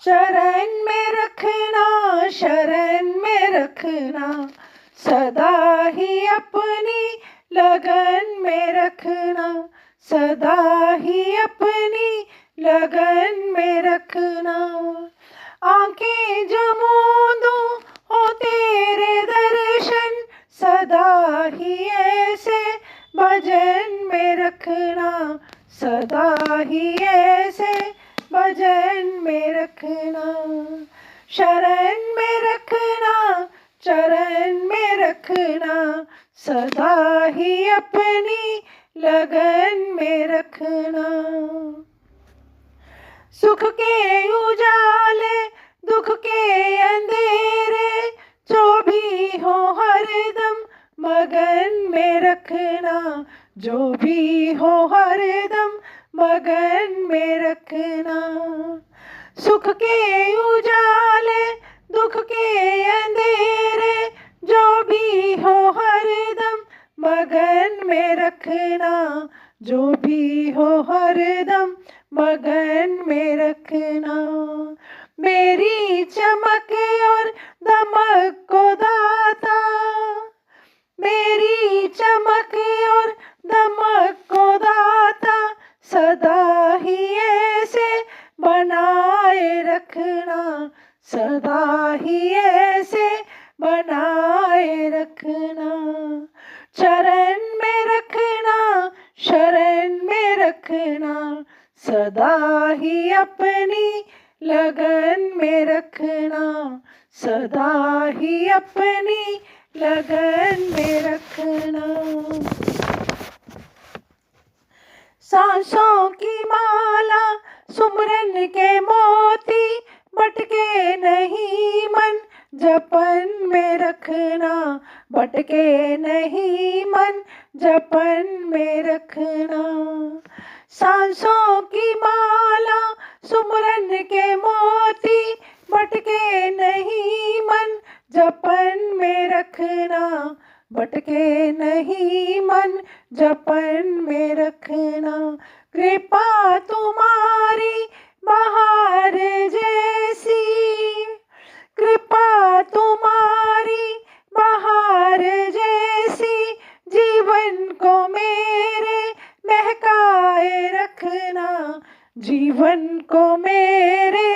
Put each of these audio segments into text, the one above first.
शरण में रखना, शरण में रखना, सदा ही अपनी लगन में रखना, सदा ही अपनी लगन में रखना। आंखें जो मूंदूं हो तेरे दर्शन, सदा ही ऐसे भजन में रखना, सदा ही ऐसे भजन में रखना। शरण में रखना, चरण में रखना, सदा ही अपनी लगन में रखना। सुख के उजाले, दुख के अंधेरे, जो भी हो हरदम मगन में रखना, जो भी हो हरदम मगन में रखना। सुख के उजाले, दुख के अंधेरे, जो भी हो हरदम मगन में रखना, जो भी हो हरदम मगन में रखना। मेरी चमक और दमक को दाता, मेरी चमक और दमक को दाता, सदा ही ऐसे बनाए रखना, सदा ही ऐसे बनाए रखना। चरण में रखना, शरण में रखना, सदा ही अपनी लगन में रखना, सदा ही अपनी लगन में रखना। सांसों की माला, सुमरन के मोती, भटके नहीं मन जपन में रखना, भटके नहीं मन जपन में रखना। सांसों की माला, सुमरन के मोती, भटके नहीं मन जपन में रखना, भटके नहीं मन जपन में रखना। कृपा तुम्हारी बहार जैसी, कृपा तुम्हारी बहार जैसी, जीवन को मेरे महकाए रखना, जीवन को मेरे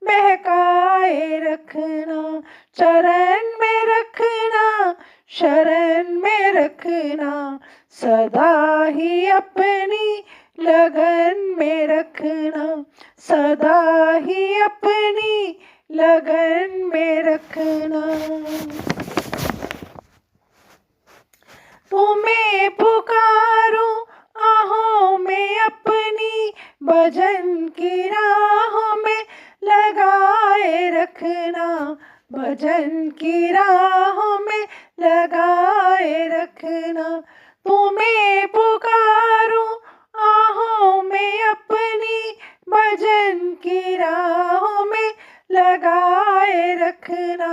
महकाए रखना। चरण में रखना, शरण में रखना, सदा ही अपनी लगन में रखना, सदा ही अपनी लगन में रखना। तुम्हें पुकारूं आहों में अपनी, भजन की राहों में लगाए रखना, भजन की राहों में लगाए रखना। तुम्हें पुकारूं आहों में अपनी, भजन की राहों में लगाए रखना,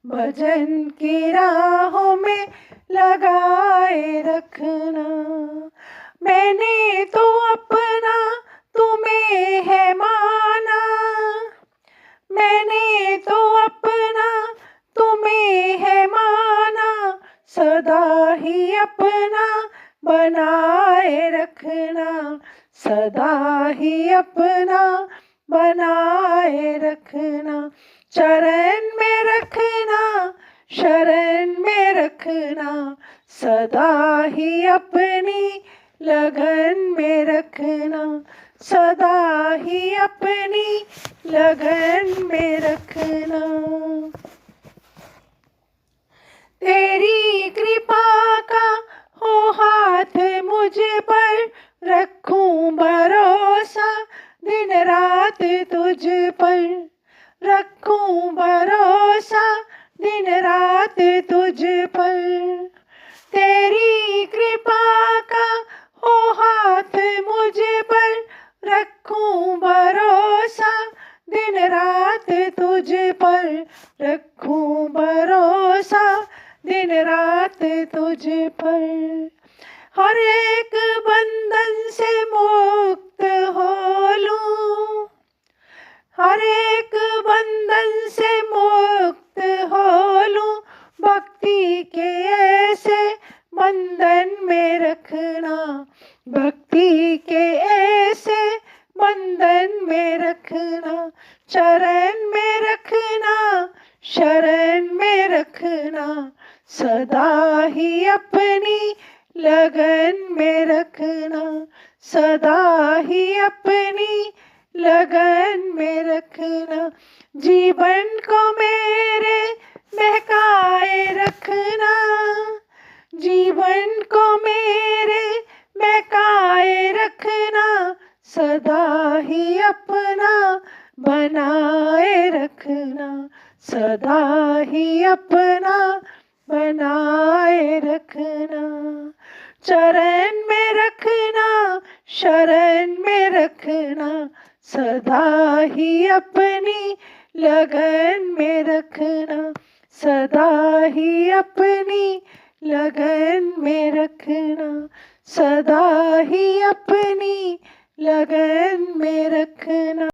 भजन की राहों में लगाए रखना। मैंने तो अपना तुम्हें है माना, मैंने तो अपना तुम्हें है माना, सदा ही अपना बनाए रखना, सदा ही अपना बनाए रखना। चरण में रखना, शरण में रखना, सदा ही अपनी लगन में रखना, सदा ही अपनी लगन में रखना। तेरी कृपा का हो हाथ मुझ पर, रखूं भरोसा दिन रात तुझ पर, रखूं भरोसा दिन रात तुझ पर। तेरी कृपा का हो हाथ मुझ पर, रखूं भरोसा दिन रात तुझ पर, रखूं भरोसा दिन रात तुझ पर। हर एक बंधन से मुक्त हो लूं, हर एक से मुक्त हो लूं, भक्ति के ऐसे बंधन में रखना, भक्ति के ऐसे बंधन में रखना, चरण में रखना, शरण में रखना, सदा ही अपनी लगन में रखना, सदा ही अपनी लगन में रखना, जीवन को मेरे महकाए रखना, जीवन को मेरे महकाए रखना, सदा ही अपना बनाए रखना, सदा ही अपना बनाए रखना, चरण में रखना, शरण में रखना, सदा ही अपनी लगन में रखना, सदा ही अपनी लगन में रखना, सदा ही अपनी लगन में रखना।